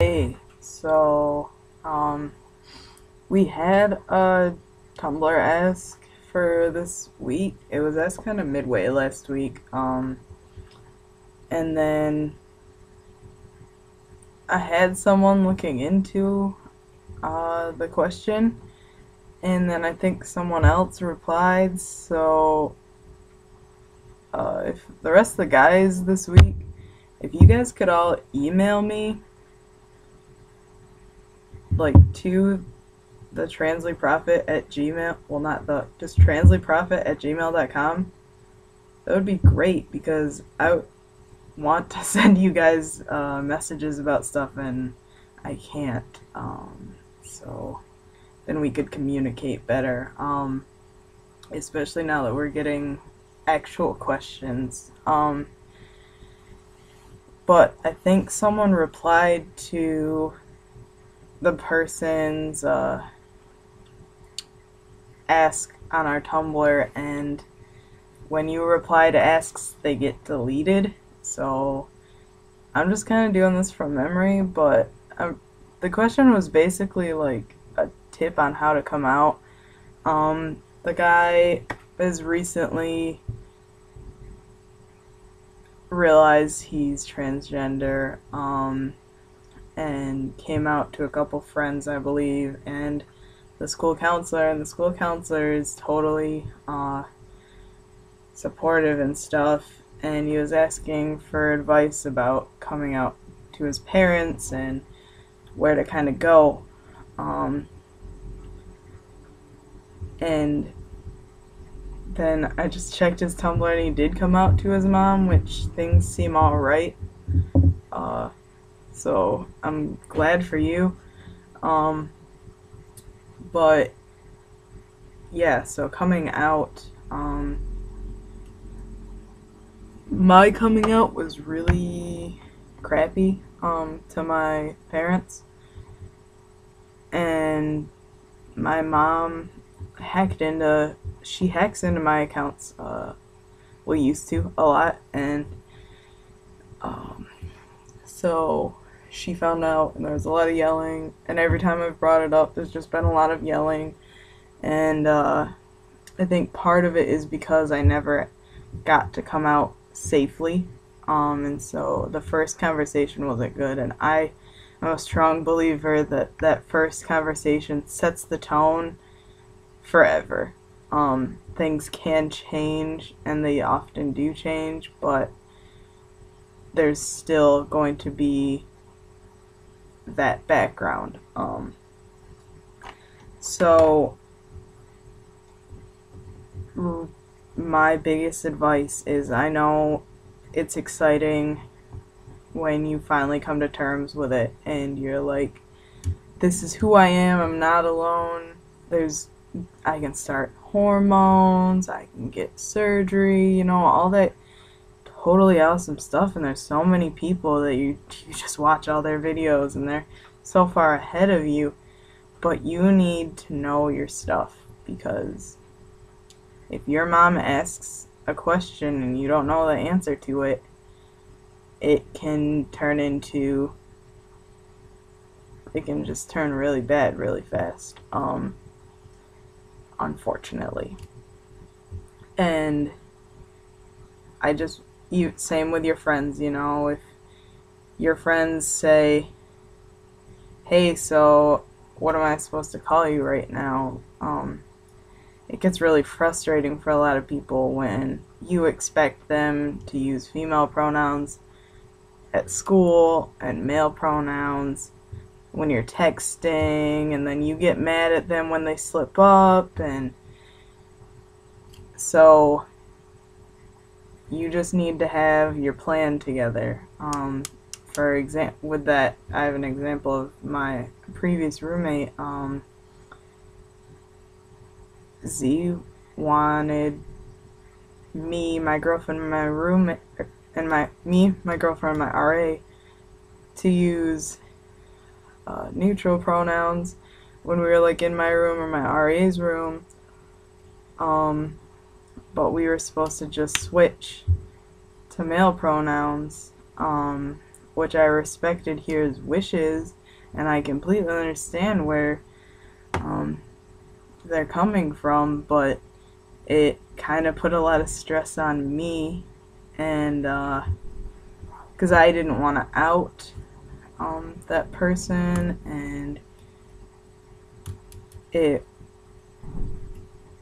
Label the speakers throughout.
Speaker 1: Hey, so, we had a Tumblr ask for this week. It was asked kind of midway last week. And then I had someone looking into, the question, and then I think someone else replied, so, if the rest of the guys this week, if you guys could all email me, like, to the TranslyProphet at Gmail, well, not the, just TranslyProphet at gmail.com. That would be great because I want to send you guys messages about stuff and I can't. So then we could communicate better, especially now that we're getting actual questions. But I think someone replied to the person's ask on our Tumblr, and when you reply to asks, they get deleted. So I'm just kind of doing this from memory, but the question was basically like a tip on how to come out. The guy has recently realized he's transgender, and came out to a couple friends, I believe, and the school counselor, and the school counselor is totally supportive and stuff, and he was asking for advice about coming out to his parents and where to kind of go. And then I just checked his Tumblr and he did come out to his mom, which things seem alright. So I'm glad for you. But yeah, so coming out, my coming out was really crappy, to my parents. And my mom she hacks into my accounts, well, used to, a lot, and, so she found out, and there was a lot of yelling, and every time I've brought it up, there's just been a lot of yelling, and, I think part of it is because I never got to come out safely, and so the first conversation wasn't good, and I'm a strong believer that that first conversation sets the tone forever. Things can change, and they often do change, but there's still going to be that background. So my biggest advice is, I know it's exciting when you finally come to terms with it and you're like, this is who I am, I'm not alone. I can start hormones, I can get surgery, all that totally awesome stuff, and there's so many people that you just watch all their videos and they're so far ahead of you, but you need to know your stuff, because if your mom asks a question and you don't know the answer to it, it can just turn really bad really fast, unfortunately. And same with your friends, if your friends say, hey, so what am I supposed to call you right now? It gets really frustrating for a lot of people when you expect them to use female pronouns at school and male pronouns when you're texting, and then you get mad at them when they slip up, and so you just need to have your plan together. For example, with that, I have an example of my previous roommate. Z wanted me, my girlfriend, and my roommate, and my girlfriend, and my RA, to use neutral pronouns when we were like in my room or my RA's room. But we were supposed to just switch to male pronouns, which I respected here's wishes, and I completely understand where they're coming from, but it kind of put a lot of stress on me, and because I didn't want to out that person, and it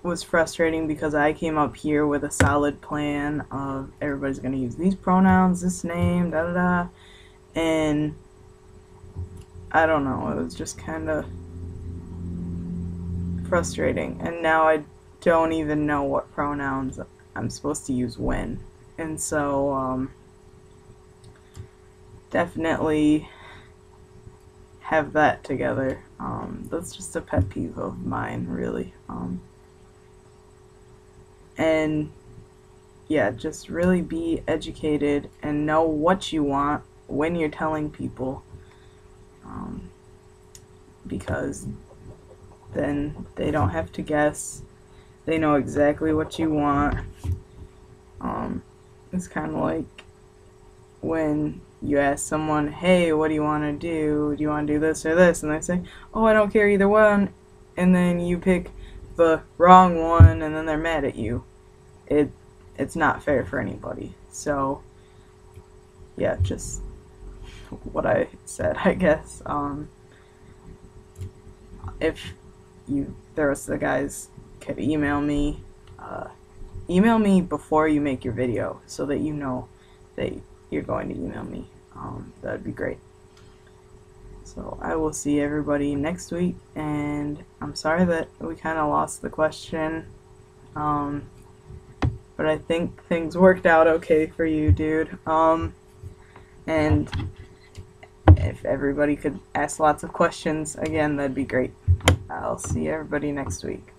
Speaker 1: was frustrating because I came up here with a solid plan of everybody's going to use these pronouns, this name, da da da, and I don't know, it was just kind of frustrating, and now I don't even know what pronouns I'm supposed to use when, and so definitely have that together. That's just a pet peeve of mine, really. And yeah, just really be educated and know what you want when you're telling people, because then they don't have to guess. They know exactly what you want. It's kind of like when you ask someone, hey, what do you want to do? Do you want to do this or this? And they say, oh, I don't care either one. And then you pick the wrong one, and then they're mad at you. It's not fair for anybody. So yeah, just what I said, I guess. If the rest of the guys could email me before you make your video, so that you know that you're going to email me. That'd be great. So I will see everybody next week, and I'm sorry that we kind of lost the question, but I think things worked out okay for you, dude. And if everybody could ask lots of questions again, that'd be great. I'll see everybody next week.